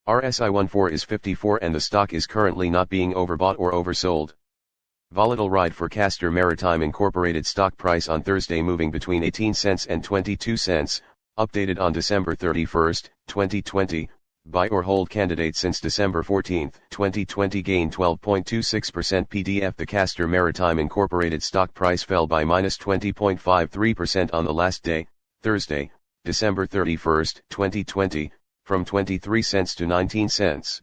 RSI14 is 54 and the stock is currently not being overbought or oversold. Volatile ride for CASTOR Maritime Incorporated stock price on Thursday moving between 18 cents and 22 cents, updated on December 31, 2020, buy or hold candidate since December 14, 2020 gained 12.26% PDF. The CASTOR Maritime Incorporated stock price fell by minus 20.53% on the last day, Thursday, December 31, 2020, from 23 cents to 19 cents.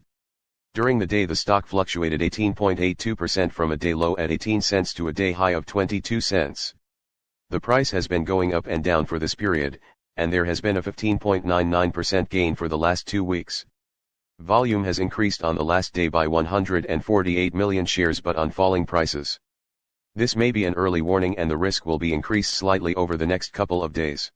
During the day the stock fluctuated 18.82% from a day low at 18 cents to a day high of 22 cents. The price has been going up and down for this period, and there has been a 15.99% gain for the last 2 weeks. Volume has increased on the last day by 148 million shares but on falling prices. This may be an early warning and the risk will be increased slightly over the next couple of days.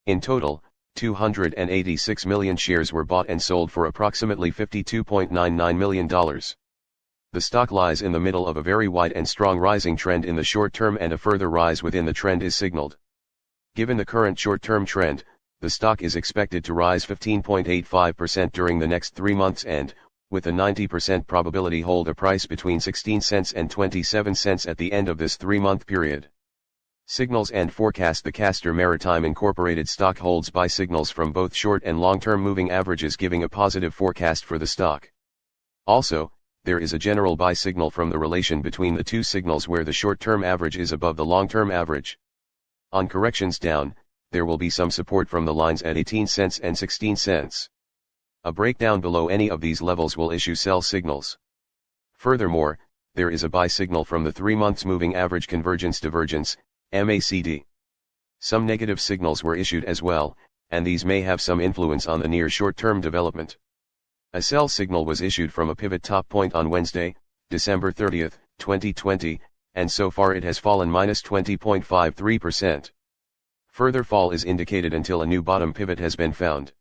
In total, 286 million shares were bought and sold for approximately $52.99 million. The stock lies in the middle of a very wide and strong rising trend in the short term and a further rise within the trend is signaled. Given the current short-term trend, the stock is expected to rise 15.85% during the next 3 months and, with a 90% probability hold a price between 16 cents and 27 cents at the end of this 3-month period. Signals and forecast. The CASTOR Maritime Incorporated stock holds buy signals from both short and long-term moving averages giving a positive forecast for the stock. Also, there is a general buy signal from the relation between the two signals where the short-term average is above the long-term average. On corrections down, there will be some support from the lines at 18 cents and 16 cents. A breakdown below any of these levels will issue sell signals. Furthermore, there is a buy signal from the 3 months moving average convergence divergence, MACD. Some negative signals were issued as well, and these may have some influence on the near short-term development. A sell signal was issued from a pivot top point on Wednesday, December 30, 2020, and so far it has fallen minus 20.53%. Further fall is indicated until a new bottom pivot has been found.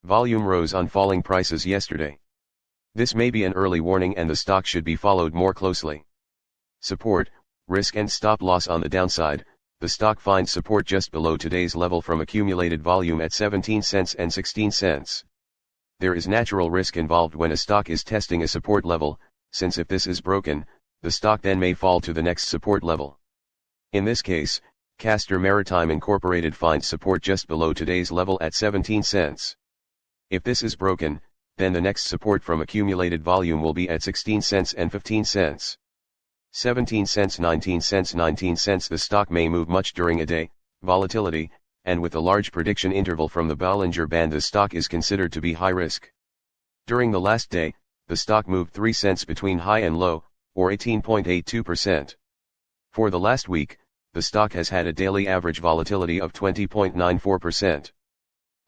Volume rose on falling prices yesterday. This may be an early warning and the stock should be followed more closely. Support, risk and stop loss. On the downside, the stock finds support just below today's level from accumulated volume at 17 cents and 16 cents. There is natural risk involved when a stock is testing a support level, since if this is broken, the stock then may fall to the next support level. In this case, CASTOR Maritime Incorporated finds support just below today's level at 17 cents. If this is broken, then the next support from accumulated volume will be at 16 cents and 15 cents. 17 cents, 19 cents, 19 cents. The stock may move much during a day, volatility, and with a large prediction interval from the Bollinger Band the stock is considered to be high risk. During the last day, the stock moved 3 cents between high and low, or 18.82%. For the last week, the stock has had a daily average volatility of 20.94%.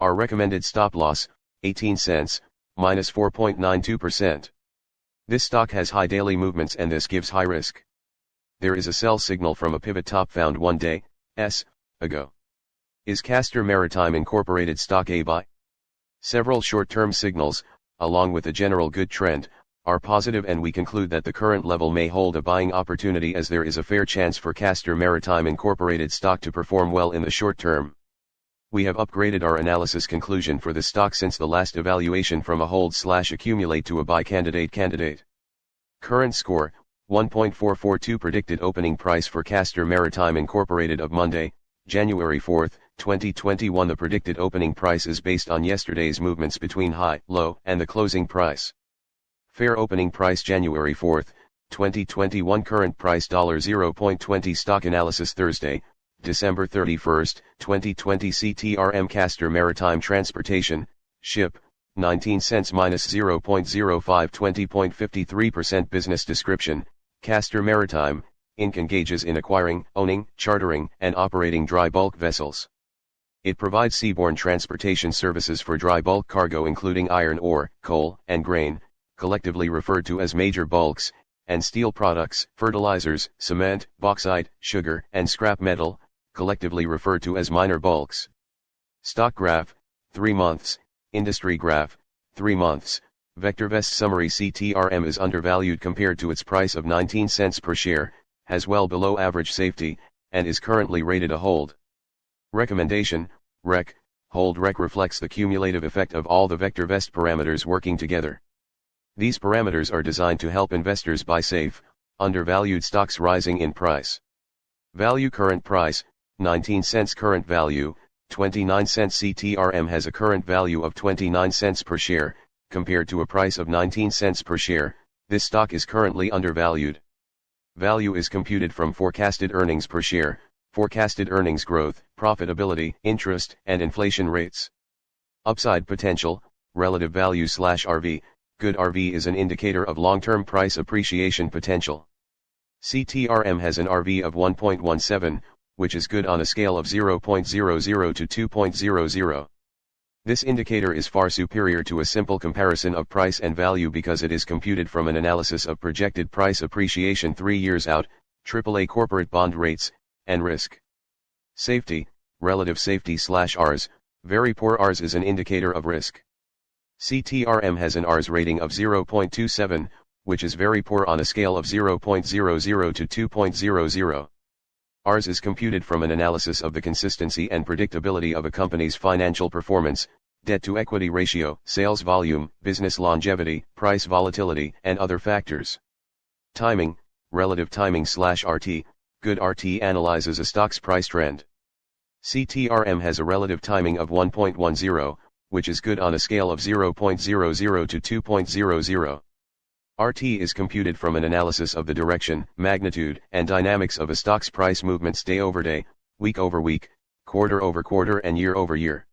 Our recommended stop loss, 18 cents, minus 4.92%. This stock has high daily movements and this gives high risk. There is a sell signal from a pivot top found 1 day ago. Is CASTOR Maritime Incorporated stock a buy? Several short-term signals, along with a general good trend, are positive and we conclude that the current level may hold a buying opportunity as there is a fair chance for CASTOR Maritime Incorporated stock to perform well in the short term. We have upgraded our analysis conclusion for the stock since the last evaluation from a hold/accumulate to a buy candidate. Current score, 1.442. Predicted opening price for CASTOR Maritime Incorporated of Monday, January 4, 2021. The predicted opening price is based on yesterday's movements between high, low, and the closing price. Fair opening price January 4, 2021. Current price $0.20. Stock analysis Thursday, December 31, 2020. CTRM CASTOR Maritime Transportation, ship, 19 cents minus 0.05 20.53%. Business description, CASTOR Maritime, Inc. engages in acquiring, owning, chartering, and operating dry bulk vessels. It provides seaborne transportation services for dry bulk cargo including iron ore, coal, and grain, collectively referred to as major bulks, and steel products, fertilizers, cement, bauxite, sugar, and scrap metal, collectively referred to as minor bulks. Stock graph, 3 months, industry graph, 3 months, VectorVest summary. CTRM is undervalued compared to its price of 19 cents per share, has well below average safety, and is currently rated a hold. Recommendation, Rec. hold rec reflects the cumulative effect of all the VectorVest parameters working together. These parameters are designed to help investors buy safe, undervalued stocks rising in price. Value current price, 19 cents current value, 29 cents CTRM has a current value of 29 cents per share, compared to a price of 19 cents per share, this stock is currently undervalued. Value is computed from forecasted earnings per share, forecasted earnings growth, profitability, interest, and inflation rates. Upside potential, relative value/RV, good RV is an indicator of long-term price appreciation potential. CTRM has an RV of 1.17, which is good on a scale of 0.00 to 2.00. This indicator is far superior to a simple comparison of price and value because it is computed from an analysis of projected price appreciation 3 years out, AAA corporate bond rates, and risk. Safety, relative safety/Rs, very poor Rs is an indicator of risk. CTRM has an Rs rating of 0.27, which is very poor on a scale of 0.00 to 2.00. Rs is computed from an analysis of the consistency and predictability of a company's financial performance, debt-to-equity ratio, sales volume, business longevity, price volatility, and other factors. Timing, relative timing/RT, good RT analyzes a stock's price trend. CTRM has a relative timing of 1.10, which is good on a scale of 0.00 to 2.00. RT is computed from an analysis of the direction, magnitude, and dynamics of a stock's price movements day over day, week over week, quarter over quarter, and year over year.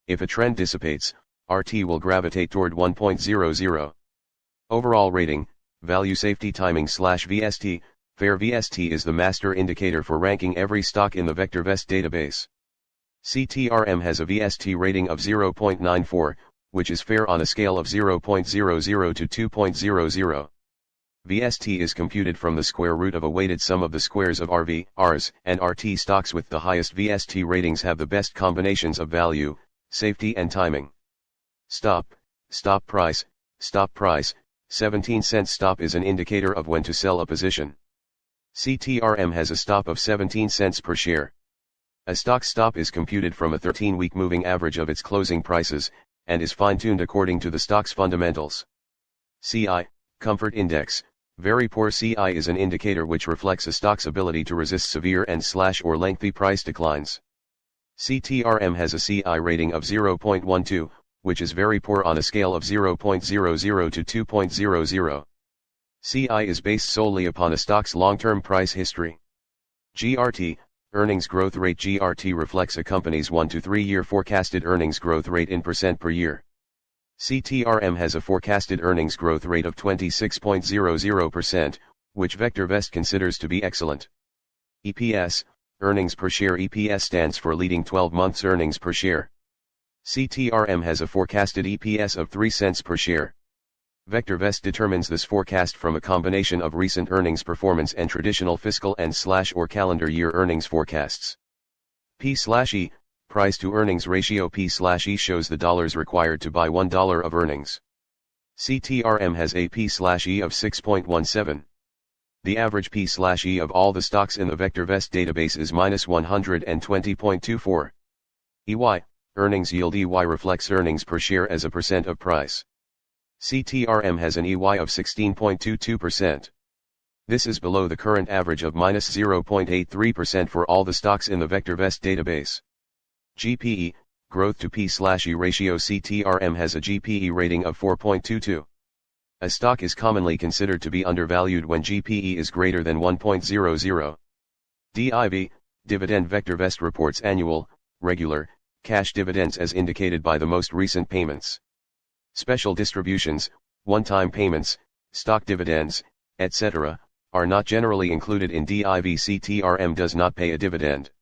If a trend dissipates, RT will gravitate toward 1.00. Overall rating, value safety timing/VST, fair VST is the master indicator for ranking every stock in the VectorVest database. CTRM has a VST rating of 0.94, which is fair on a scale of 0.00 to 2.00. VST is computed from the square root of a weighted sum of the squares of RV, Rs, and RT. Stocks with the highest VST ratings have the best combinations of value, safety, and timing. Stop price, 17 cents stop is an indicator of when to sell a position. CTRM has a stop of 17 cents per share. A stock's stop is computed from a 13-week moving average of its closing prices, and is fine-tuned according to the stock's fundamentals. CI, Comfort Index, very poor CI is an indicator which reflects a stock's ability to resist severe and/or lengthy price declines. CTRM has a CI rating of 0.12, which is very poor on a scale of 0.00 to 2.00. CI is based solely upon a stock's long-term price history. GRT, Earnings Growth Rate. GRT reflects a company's 1 to 3 year forecasted earnings growth rate in percent per year. CTRM has a forecasted earnings growth rate of 26.00%, which VectorVest considers to be excellent. EPS, Earnings per share. EPS stands for leading 12 months earnings per share. CTRM has a forecasted EPS of 3 cents per share. VectorVest determines this forecast from a combination of recent earnings performance and traditional fiscal and/or calendar year earnings forecasts. P/E, price to earnings ratio. P/E shows the dollars required to buy $1 of earnings. CTRM has a P/E of 6.17. The average P/E of all the stocks in the VectorVest database is -120.24. EY, earnings yield. EY reflects earnings per share as a percent of price. CTRM has an EY of 16.22%. This is below the current average of -0.83% for all the stocks in the VectorVest database. Gpe Growth to P/E ratio. CTRM has a Gpe rating of 4.22. A stock is commonly considered to be undervalued when Gpe is greater than 1.00. DIV, Dividend. VectorVest reports annual, regular, cash dividends as indicated by the most recent payments. Special distributions, one-time payments, stock dividends, etc., are not generally included in DIV. CTRM does not pay a dividend.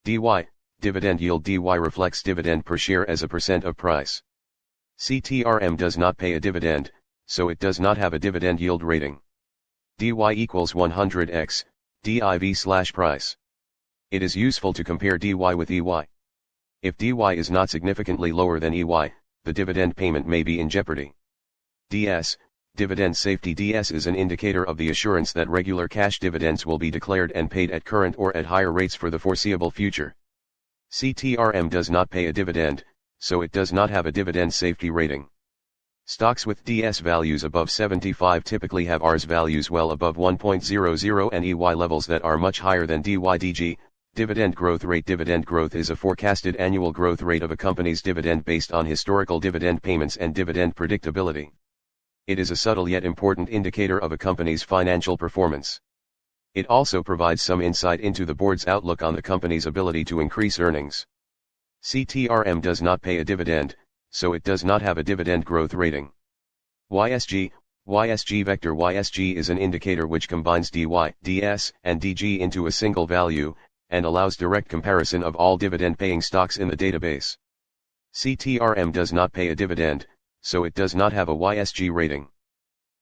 DY, dividend yield. DY reflects dividend per share as a percent of price. CTRM does not pay a dividend, so it does not have a dividend yield rating. DY equals 100x, DIV/price. It is useful to compare DY with EY. If DY is not significantly lower than EY, the dividend payment may be in jeopardy. DS, Dividend Safety. DS is an indicator of the assurance that regular cash dividends will be declared and paid at current or at higher rates for the foreseeable future. CTRM does not pay a dividend, so it does not have a dividend safety rating. Stocks with DS values above 75 typically have RS values well above 1.00 and EY levels that are much higher than DYDG. Dividend growth rate. Dividend growth is a forecasted annual growth rate of a company's dividend based on historical dividend payments and dividend predictability. It is a subtle yet important indicator of a company's financial performance. It also provides some insight into the board's outlook on the company's ability to increase earnings. CTRM does not pay a dividend, so it does not have a dividend growth rating. YSG vector. YSG is an indicator which combines DY, DS, and DG into a single value, and allows direct comparison of all dividend-paying stocks in the database. CTRM does not pay a dividend, so it does not have a YSG rating.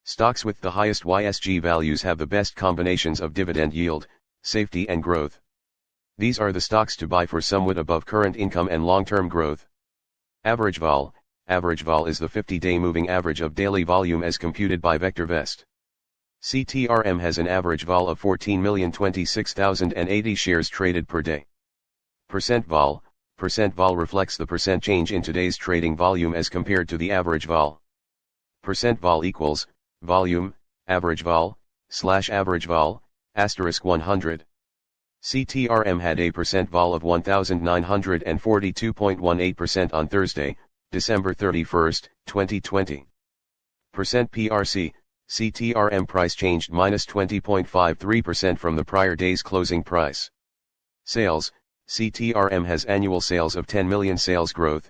Stocks with the highest YSG values have the best combinations of dividend yield, safety and growth. These are the stocks to buy for somewhat above current income and long-term growth. Average vol is the 50-day moving average of daily volume as computed by VectorVest. CTRM has an average vol of 14,026,080 shares traded per day. Percent vol reflects the percent change in today's trading volume as compared to the average vol. Percent vol equals volume, average vol, /average vol, *100. CTRM had a percent vol of 1,942.18% on Thursday, December 31, 2020. Percent PRC, CTRM price changed -20.53% from the prior day's closing price. Sales, CTRM has annual sales of 10 million. Sales growth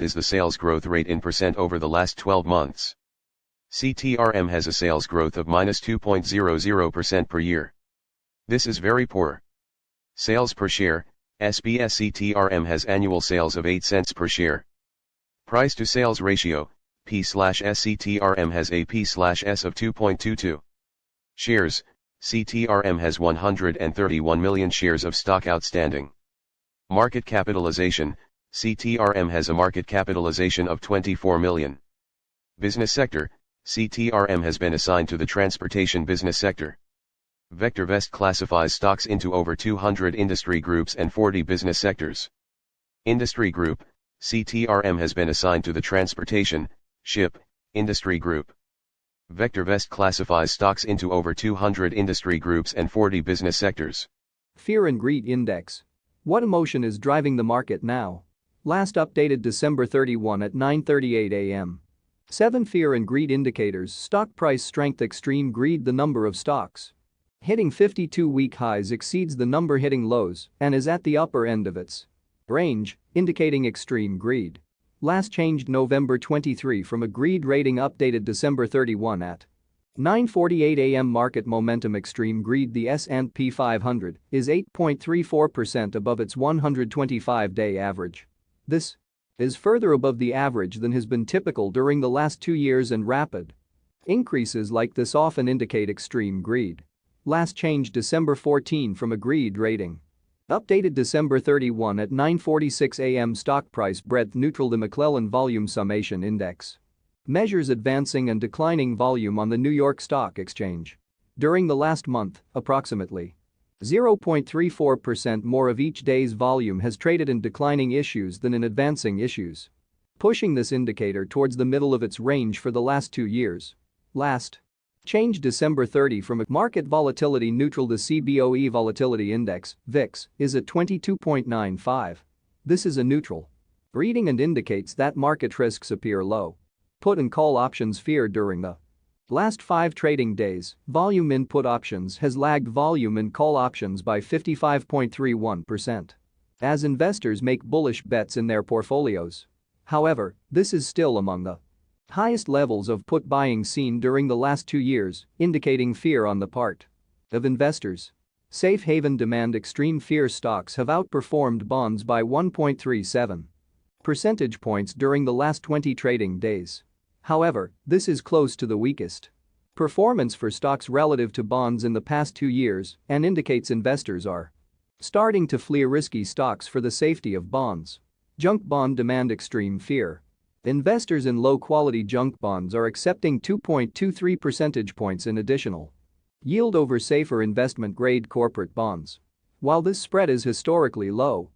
is the sales growth rate in percent over the last 12 months. CTRM has a sales growth of -2.00% per year. This is very poor. Sales per share, SBS. CTRM has annual sales of 8 cents per share. Price to sales ratio, P/S. CTRM has a P/S of 2.22. Shares, CTRM has 131 million shares of stock outstanding. Market capitalization, CTRM has a market capitalization of 24 million. Business sector, CTRM has been assigned to the transportation business sector. VectorVest classifies stocks into over 200 industry groups and 40 business sectors. Industry group, CTRM has been assigned to the transportation, ship, industry group. VectorVest classifies stocks into over 200 industry groups and 40 business sectors. Fear and Greed Index. What emotion is driving the market now? Last updated December 31 at 9:38 a.m. 7 Fear and Greed Indicators. Stock price strength. Extreme greed. The number of stocks hitting 52-week highs exceeds the number hitting lows and is at the upper end of its range, indicating extreme greed. Last changed November 23 from a greed rating updated December 31 at 9:48 a.m. Market momentum. Extreme greed. The S&P 500 is 8.34% above its 125-day average. This is further above the average than has been typical during the last 2 years, and rapid increases like this often indicate extreme greed. Last changed December 14 from a greed rating updated December 31 at 9:46 a.m. Stock price breadth neutral. The McClellan Volume Summation Index measures advancing and declining volume on the New York Stock Exchange. During the last month, approximately 0.34% more of each day's volume has traded in declining issues than in advancing issues, pushing this indicator towards the middle of its range for the last 2 years. Last changed December 30 from a market volatility neutral. The CBOE Volatility Index, VIX, is at 22.95. This is a neutral reading and indicates that market risks appear low. Put and call options feared. During the last 5 trading days, volume in put options has lagged volume in call options by 55.31%. As investors make bullish bets in their portfolios. However, this is still among the highest levels of put buying seen during the last 2 years, indicating fear on the part of investors. Safe haven demand. Extreme fear stocks have outperformed bonds by 1.37 percentage points during the last 20 trading days. However, this is close to the weakest performance for stocks relative to bonds in the past 2 years and indicates investors are starting to flee risky stocks for the safety of bonds. Junk bond demand. Extreme fear. Investors in low-quality junk bonds are accepting 2.23 percentage points in additional yield over safer investment-grade corporate bonds. While this spread is historically low,